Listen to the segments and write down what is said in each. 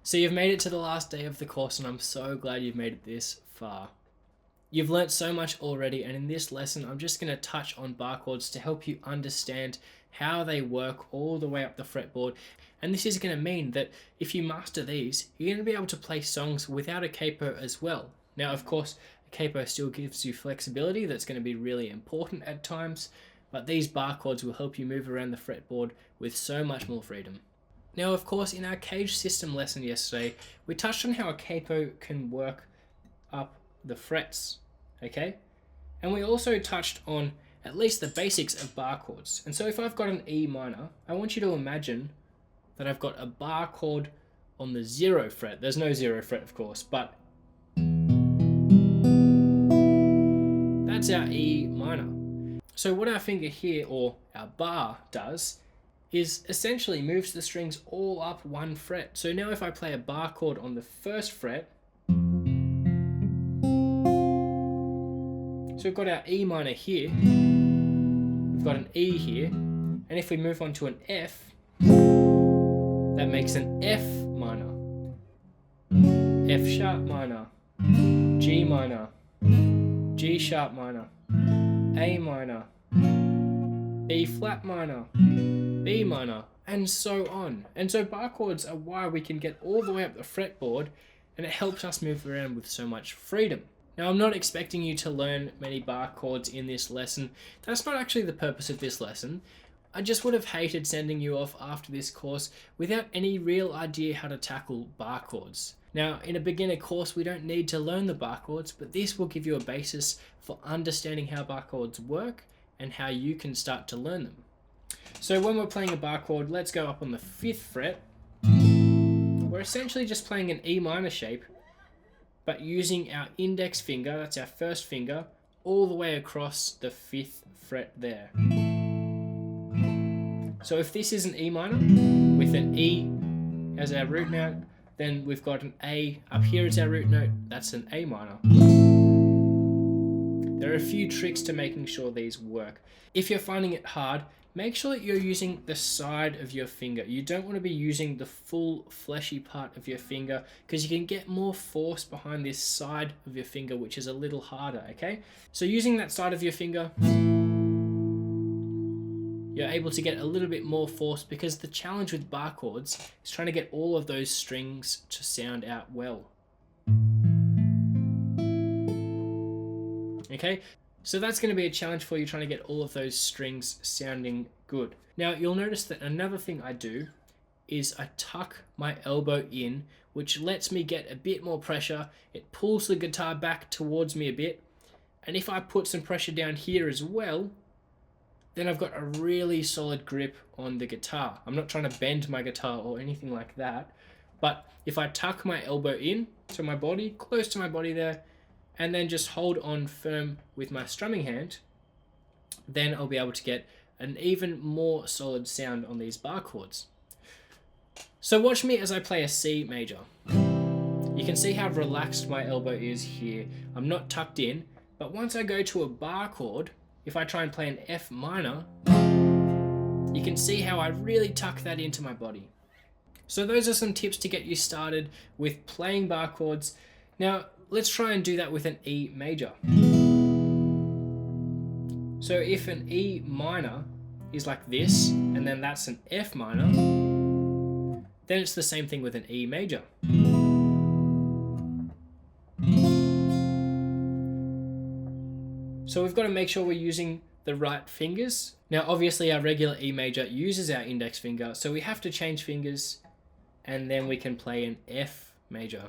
So you've made it to the last day of the course, and I'm so glad you've made it this far. You've learnt so much already, and in this lesson I'm just going to touch on bar chords to help you understand how they work all the way up the fretboard. And this is going to mean that if you master these, you're going to be able to play songs without a capo as well. Now, of course, a capo still gives you flexibility that's going to be really important at times, but these bar chords will help you move around the fretboard with so much more freedom. Now, of course, in our cage system lesson yesterday, we touched on how a capo can work up the frets, okay? And we also touched on at least the basics of bar chords. And so if I've got an E minor, I want you to imagine that I've got a bar chord on the 0 fret. There's no 0 fret, of course, but that's our E minor. So what our finger here, or our bar, does is essentially moves the strings all up one fret. So now if I play a bar chord on the 1st fret, so we've got our E minor here, we've got an E here, and if we move on to an F, that makes an F minor, F sharp minor, G minor, G sharp minor, A minor, B flat minor, B minor, and so on. And so bar chords are why we can get all the way up the fretboard, and it helps us move around with so much freedom. Now, I'm not expecting you to learn many bar chords in this lesson. That's not actually the purpose of this lesson. I just would have hated sending you off after this course without any real idea how to tackle bar chords. Now, in a beginner course, we don't need to learn the bar chords, but this will give you a basis for understanding how bar chords work and how you can start to learn them. So when we're playing a bar chord, let's go up on the 5th fret. We're essentially just playing an E minor shape, but using our index finger, that's our 1st finger, all the way across the 5th fret there. So if this is an E minor with an E as our root note, then we've got an A up here as our root note, that's an A minor. There are a few tricks to making sure these work. If you're finding it hard, make sure that you're using the side of your finger. You don't want to be using the full fleshy part of your finger, because you can get more force behind this side of your finger, which is a little harder, okay? So using that side of your finger, you're able to get a little bit more force, because the challenge with bar chords is trying to get all of those strings to sound out well. Okay? So that's going to be a challenge for you, trying to get all of those strings sounding good. Now, you'll notice that another thing I do is I tuck my elbow in, which lets me get a bit more pressure. It pulls the guitar back towards me a bit. And if I put some pressure down here as well, then I've got a really solid grip on the guitar. I'm not trying to bend my guitar or anything like that. But if I tuck my elbow in to my body, close to my body there, and then just hold on firm with my strumming hand, then I'll be able to get an even more solid sound on these bar chords. So watch me as I play a C major. You can see how relaxed my elbow is here. I'm not tucked in, but once I go to a bar chord, if I try and play an F minor, you can see how I really tuck that into my body. So those are some tips to get you started with playing bar chords. Now, let's try and do that with an E major. So if an E minor is like this, and then that's an F minor, then it's the same thing with an E major. So we've got to make sure we're using the right fingers. Now, obviously our regular E major uses our index finger, so we have to change fingers, and then we can play an F major.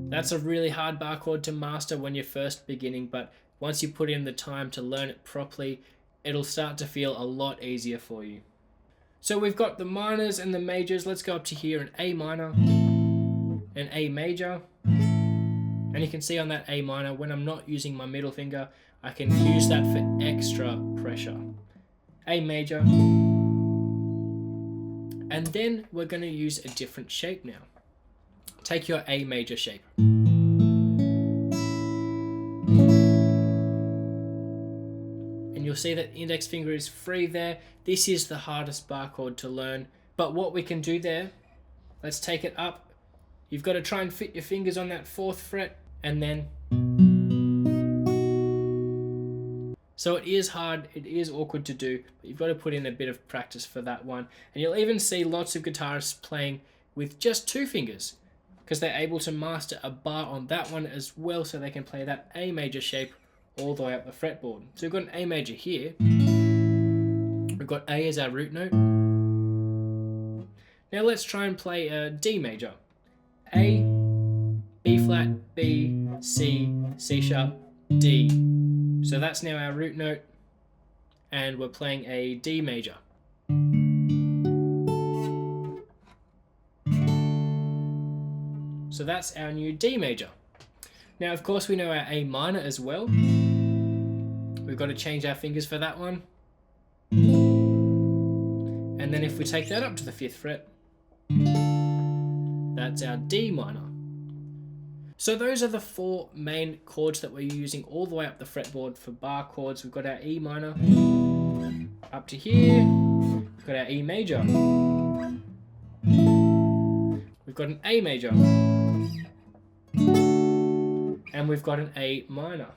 That's a really hard bar chord to master when you're first beginning, but once you put in the time to learn it properly, it'll start to feel a lot easier for you. So we've got the minors and the majors. Let's go up to here, an A minor, an A major. And you can see on that A minor, when I'm not using my middle finger, I can use that for extra pressure. A major. And then we're going to use a different shape now. Take your A major shape. And you'll see that the index finger is free there. This is the hardest bar chord to learn. But what we can do there Let's take it up. You've got to try and fit your fingers on that 4th fret, and then. So it is hard, it is awkward to do, but you've got to put in a bit of practice for that one. And you'll even see lots of guitarists playing with just 2 fingers, because they're able to master a bar on that one as well, so they can play that A major shape all the way up the fretboard. So we've got an A major here. We've got A as our root note. Now let's try and play a D major. A, B flat, B, C, C sharp, D. So that's now our root note, and we're playing a D major. So that's our new D major. Now, of course, we know our A minor as well. We've got to change our fingers for that one. And then if we take that up to the 5th fret, that's our D minor. So those are the 4 main chords that we're using all the way up the fretboard for bar chords. We've got our E minor up to here. We've got our E major. We've got an A major. And we've got an A minor.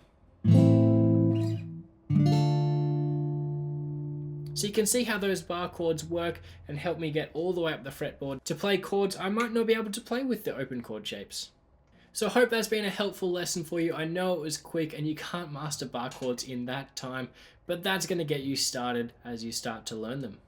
So you can see how those bar chords work and help me get all the way up the fretboard to play chords I might not be able to play with the open chord shapes. So I hope that's been a helpful lesson for you. I know it was quick and you can't master bar chords in that time, but that's going to get you started as you start to learn them.